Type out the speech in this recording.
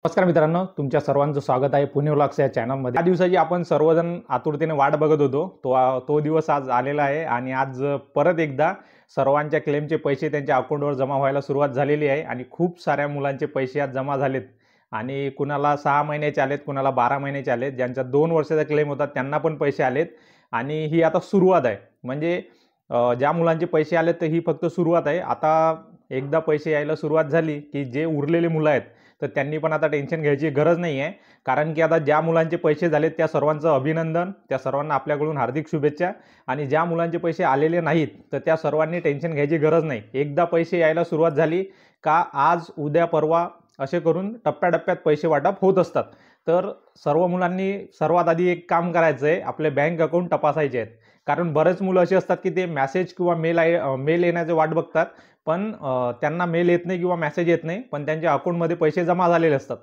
नमस्कार मित्रांनो, तुमच्या सर्वांचं स्वागत आहे पुणे व्लॉग्स या चॅनलमध्ये। या दिवसाची आपण सर्वजण आतुरतेने वाट बघत होतो। तो दिवस आज आलेला आहे आणि आज परत एकदा सर्वांच्या क्लेमचे पैसे त्यांच्या अकाउंटवर जमा व्हायला सुरुवात झालेली आहे आणि खूप साऱ्या मुलांचे पैसे आज जमा झालेत आणि कुणाला 6 महिन्याचे आलेत, कुणाला 12 महिन्याचे आलेत, ज्यांचा 2 वर्षाचा क्लेम होता त्यांना पण पैसे आलेत आणि ही आता सुरुवात आहे। म्हणजे ज्या मुलांचे पैसे आलेत तर ही फक्त सुरुवात आहे। आता एकदा पैसे यायला सुरुवात झाली की जे उरलेले मुलं आहेत तर त्यांनी पण आता टेन्शन घ्यायची गरज नाही आहे, कारण की आता ज्या मुलांचे पैसे झालेत त्या सर्वांचं अभिनंदन, त्या सर्वांना आपल्याकडून हार्दिक शुभेच्छा। आणि ज्या मुलांचे पैसे आलेले नाहीत तर त्या सर्वांनी टेन्शन घ्यायची गरज नाही। एकदा पैसे यायला सुरुवात झाली का आज उद्या परवा असे करून टप्प्याटप्प्यात पैसे वाटप होत असतात। तर सर्व मुलांनी सर्वात आधी एक काम करायचं आहे, आपले बँक अकाउंट तपासायचे आहेत, कारण बरेच मुलं असे असतात की ते मेसेज किंवा मेल येण्याची वाट बघतात, पण त्यांना मेल येत नाही किंवा मेसेज येत नाही, पण त्यांच्या अकाउंटमध्ये पैसे जमा झालेले असतात।